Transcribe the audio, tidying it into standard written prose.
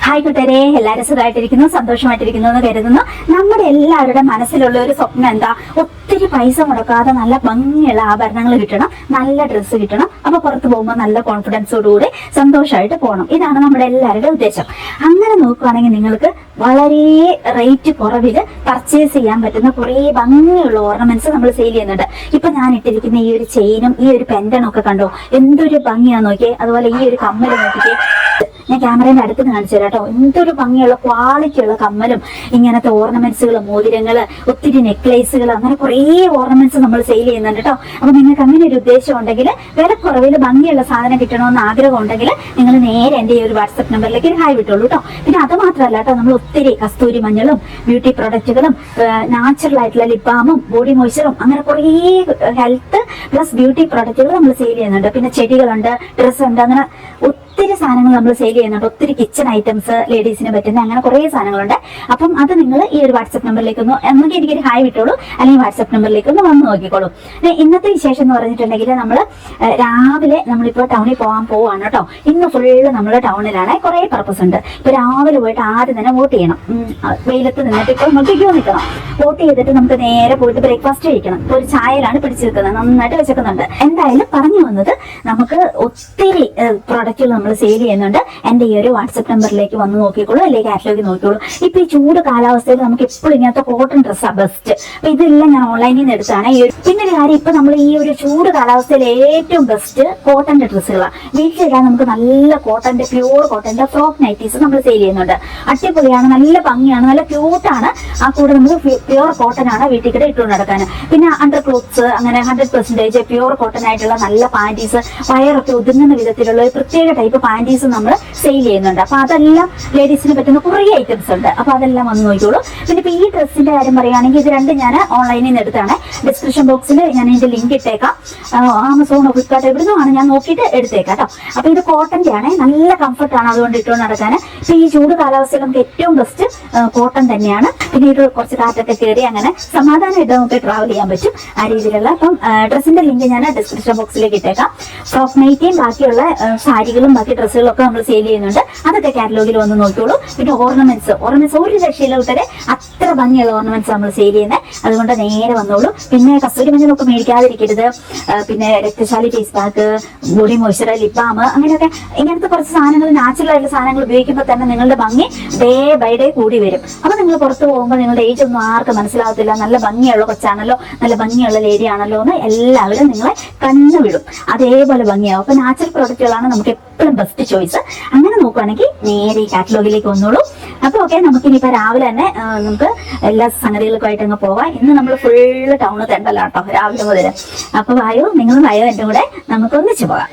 Hi കൂട്ടരെ, എല്ലാവരും സുഖമായിട്ടിരിക്കുന്നു, സന്തോഷമായിട്ടിരിക്കുന്നു എന്ന് കരുതുന്നു. നമ്മുടെ എല്ലാവരുടെ മനസ്സിലുള്ള ഒരു സ്വപ്നം എന്താ? ഒത്തിരി പൈസ മുടക്കാതെ നല്ല ഭംഗിയുള്ള ആഭരണങ്ങൾ കിട്ടണം, നല്ല ഡ്രസ്സ് കിട്ടണം, അപ്പൊ പുറത്ത് പോകുമ്പോൾ നല്ല കോൺഫിഡൻസോടുകൂടി സന്തോഷമായിട്ട് പോകണം. ഇതാണ് നമ്മുടെ എല്ലാവരുടെ ഉദ്ദേശം. അങ്ങനെ നോക്കുകയാണെങ്കിൽ നിങ്ങൾക്ക് വളരെ റേറ്റ് കുറവിൽ പർച്ചേസ് ചെയ്യാൻ പറ്റുന്ന കുറേ ഭംഗിയുള്ള ഓർണമെന്റ്സ് നമ്മൾ സെയിൽ ചെയ്യുന്നുണ്ട്. ഇപ്പൊ ഞാൻ ഇട്ടിരിക്കുന്ന ഈ ഒരു ചെയിനും ഈ ഒരു പെൻഡനും ഒക്കെ കണ്ടോ, എന്തൊരു ഭംഗിയാന്ന് നോക്കിയേ. അതുപോലെ ഈ ഒരു കമ്മൽ നോക്കിക്കേ, ഞാൻ ക്യാമറയുടെ അടുത്ത് കാണിച്ചു തരാം കേട്ടോ. എന്തൊരു ഭംഗിയുള്ള ക്വാളിറ്റിയുള്ള കമ്മലും ഇങ്ങനത്തെ ഓർണമെന്റ്സുകളും മോതിരങ്ങള്, ഒത്തിരി നെക്ലേസുകൾ, അങ്ങനെ കുറേ ഓർണമെന്റ്സ് നമ്മൾ സെയിൽ ചെയ്യുന്നുണ്ട് കേട്ടോ. അപ്പൊ നിങ്ങൾക്ക് അങ്ങനെ ഒരു ഉദ്ദേശം ഉണ്ടെങ്കിൽ, വിലക്കുറവിൽ ഭംഗിയുള്ള സാധനം കിട്ടണമെന്ന് ആഗ്രഹം ഉണ്ടെങ്കിൽ നിങ്ങൾ നേരെ എൻ്റെ ഈ ഒരു വാട്സപ്പ് നമ്പറിലേക്ക് ഒരു ഹായ് വിട്ടോളൂ കേട്ടോ. പിന്നെ അത് മാത്രമല്ല കേട്ടോ, നമ്മൾ ഒത്തിരി കസ്തൂരി മഞ്ഞളും ബ്യൂട്ടി പ്രൊഡക്റ്റുകളും നാച്ചുറൽ ആയിട്ടുള്ള ലിപ് ബാമും ബോഡി മോയ്സ്ചറും അങ്ങനെ കുറേ ഹെൽത്ത് പ്ലസ് ബ്യൂട്ടി പ്രൊഡക്റ്റുകൾ നമ്മൾ സെയിൽ ചെയ്യുന്നുണ്ട്. പിന്നെ ചെടികളുണ്ട്, ഡ്രസ്സ് ഉണ്ട്, അങ്ങനെ ഒത്തിരി സാധനങ്ങൾ നമ്മൾ സെയിൽ ചെയ്യുന്നുണ്ട്. ഒത്തിരി കിച്ചൺ ഐറ്റംസ്, ലേഡീസിന് പറ്റുന്ന അങ്ങനെ കുറേ സാധനങ്ങളുണ്ട്. അപ്പം അത് നിങ്ങൾ ഈ ഒരു വാട്സപ്പ് നമ്പറിലേക്ക് ഒന്നെങ്കിൽ എനിക്കൊരു ഹായ് വിട്ടോളൂ, അല്ലെങ്കിൽ വാട്സപ്പ് നമ്പറിലേക്ക് ഒന്ന് വന്ന് നോക്കിക്കോളൂ. ഇന്നത്തെ വിശേഷം എന്ന് പറഞ്ഞിട്ടുണ്ടെങ്കിൽ, നമ്മൾ രാവിലെ നമ്മളിപ്പോൾ ടൗണിൽ പോകാൻ പോവാണ് കേട്ടോ. ഇന്ന് ഫുള്ള് നമ്മൾ ടൗണിലാണ്. കുറേ പർപ്പസ് ഉണ്ട്. ഇപ്പൊ രാവിലെ പോയിട്ട് ആദ്യം തന്നെ വോട്ട് ചെയ്യണം. വെയിലത്ത് നിന്നിട്ട് ഇപ്പോൾ നമുക്ക് ക്യൂ നിൽക്കണം. വോട്ട് ചെയ്തിട്ട് നമുക്ക് നേരെ പോയിട്ട് ബ്രേക്ക്ഫാസ്റ്റ് കഴിക്കണം. ഇപ്പോൾ ഒരു ചായയിലാണ് പിടിച്ചിരിക്കുന്നത്, നന്നായിട്ട് വെച്ചേക്കുന്നുണ്ട്. എന്തായാലും പറഞ്ഞു വന്നത്, നമുക്ക് ഒത്തിരി പ്രോഡക്റ്റുകൾ നമ്മൾ സെയിൽ ചെയ്യുന്നുണ്ട്. എൻ്റെ ഈ ഒരു വാട്സപ്പ് നമ്പറിലേക്ക് വന്ന് നോക്കിക്കോളൂ, അല്ലെങ്കിൽ കാറ്റലോഗിൽ നോക്കിക്കോളൂ. ഇപ്പൊ ഈ ചൂട് കാലാവസ്ഥയിൽ നമുക്ക് എപ്പോഴും ഇങ്ങനത്തെ കോട്ടൺ ഡ്രസ്സാണ് ബെസ്റ്റ്. അപ്പൊ ഇതെല്ലാം ഞാൻ ഓൺലൈനിൽ നിന്ന് എടുത്താണ്. പിന്നെ ഒരു കാര്യം, ഇപ്പൊ നമ്മൾ ഈ ഒരു ചൂട് കാലാവസ്ഥയിൽ ഏറ്റവും ബെസ്റ്റ് കോട്ടന്റെ ഡ്രസ്സുകളാണ്. വീട്ടിലിടാൻ നമുക്ക് നല്ല കോട്ടന്റെ, പ്യൂർ കോട്ടന്റെ ഫ്രോക്ക് നൈറ്റീസ് നമ്മൾ സെയിൽ ചെയ്യുന്നുണ്ട്. അടിപൊളിയാണ്, നല്ല ഭംഗിയാണ്, നല്ല ക്യൂട്ടാണ്. ആ കൂടെ നമുക്ക് പ്യൂർ കോട്ടൺ ആണ് വീട്ടിൽ കൂടെ ഇട്ടുകൊണ്ട് നടക്കാൻ. പിന്നെ അണ്ടർ ക്ലോത്ത്സ്, അങ്ങനെ 100% പ്യൂർ കോട്ടൺ ആയിട്ടുള്ള നല്ല പാൻറ്റീസ്, വയറൊക്കെ ഒതുങ്ങുന്ന വിധത്തിലുള്ള ഒരു പ്രത്യേക ടൈപ്പ് പാൻറ്റീസ് നമ്മൾ സെയിൽ ചെയ്യുന്നുണ്ട്. അപ്പൊ അതെല്ലാം ലേഡീസിന് പറ്റുന്ന കുറേ ഐറ്റംസ് ഉണ്ട്. അപ്പൊ അതെല്ലാം വന്ന് നോക്കിയോളൂ. പിന്നെ ഇപ്പൊ ഈ ഡ്രസ്സിന്റെ കാര്യം പറയുകയാണെങ്കിൽ, ഇത് രണ്ടും ഞാൻ ഓൺലൈനിൽ നിന്ന് എടുത്താണ്. ഡിസ്ക്രിപ്ഷൻ ബോക്സിൽ ഞാൻ ഇതിന്റെ ലിങ്ക് ഇട്ടേക്കാം. ആമസോണോ ഫ്ലിപ്കാർട്ടോ എവിടുന്നാണ് ഞാൻ നോക്കിയിട്ട് എടുത്തേക്കാം കേട്ടോ. അപ്പൊ ഇത് കോട്ടന്റെ ആണ്, നല്ല കംഫർട്ടാണ്, അതുകൊണ്ട് ഇട്ടുകൊണ്ട് നടക്കാൻ. ഇപ്പൊ ഈ ചൂട് കാലാവസ്ഥയിൽ നമുക്ക് ഏറ്റവും ബെസ്റ്റ് കോട്ടൺ തന്നെയാണ്. പിന്നെ ഇത് കുറച്ച് കാറ്റൊക്കെ കയറി അങ്ങനെ സമാധാനമായിട്ട് നമുക്ക് ട്രാവൽ ചെയ്യാൻ പറ്റും, ആ രീതിയിലുള്ള. അപ്പം ഡ്രസ്സിന്റെ ലിങ്ക് ഞാൻ ഡിസ്ക്രിപ്ഷൻ ബോക്സിലേക്ക് ഇട്ടേക്കാം. ഫ്രോക്ക് നൈറ്റിയും ബാക്കിയുള്ള സാരികളും ബാക്കി ഡ്രസ്സുകളും ഒക്കെ നമ്മൾ സെയിൽ ചെയ്യുന്നുണ്ട്. അതൊക്കെ കാറ്റലോഗിൽ വന്ന് നോക്കിയോളൂ. പിന്നെ ഓർണമെന്റ്സ് ഒരു രക്ഷയിലോട്ടെ അത്ര ഭംഗിയുള്ള ഓർണമെന്റ്സ് നമ്മൾ സെയിൽ ചെയ്യുന്നത്, അതുകൊണ്ട് നേരെ വന്നോളൂ. പിന്നെ കസ്തൂരി മഞ്ഞളൊക്കെ മേടിക്കാതിരിക്കരുത്. പിന്നെ രക്തശാലി face pack, body moisture, lip balm, അങ്ങനെയൊക്കെ ഇങ്ങനത്തെ കുറച്ച് സാധനങ്ങൾ, നാച്ചുറൽ ആയിട്ടുള്ള സാധനങ്ങൾ ഉപയോഗിക്കുമ്പോൾ തന്നെ നിങ്ങളുടെ ഭംഗി ഡേ ബൈ ഡേ കൂടി വരും. അപ്പൊ നിങ്ങൾ പുറത്ത് പോകുമ്പോൾ നിങ്ങളുടെ ഏജ് ഒന്നും ആർക്കും മനസ്സിലാവത്തില്ല. നല്ല ഭംഗിയുള്ള കൊച്ചാണല്ലോ, നല്ല ഭംഗിയുള്ള ലേഡി ആണല്ലോ എന്ന് എല്ലാവരും നിങ്ങളെ കണ്ണുവിടും. അതേപോലെ ഭംഗിയാവും. അപ്പൊ നാച്ചുറൽ പ്രോഡക്റ്റുകളാണ് നമുക്ക് എപ്പോഴും ബെസ്റ്റ് ചോയ്സ്. അങ്ങനെ നോക്കുകയാണെങ്കിൽ നേരെ ഈ കാറ്റലോഗിലേക്ക് വന്നോളൂ. അപ്പൊ ഓക്കെ, നമുക്കിനിയിപ്പോ രാവിലെ തന്നെ നമുക്ക് എല്ലാ സംഗതികൾക്കുമായിട്ട് അങ്ങ് പോവാം. ഇന്ന് നമ്മൾ ഫുള്ള് ടൗണ് തെണ്ടലാട്ടോ രാവിലെ മുതൽ. അപ്പൊ വായോ, നിങ്ങളും വായോ എൻ്റെ കൂടെ, നമുക്ക് ഒന്നിച്ച് പോകാം.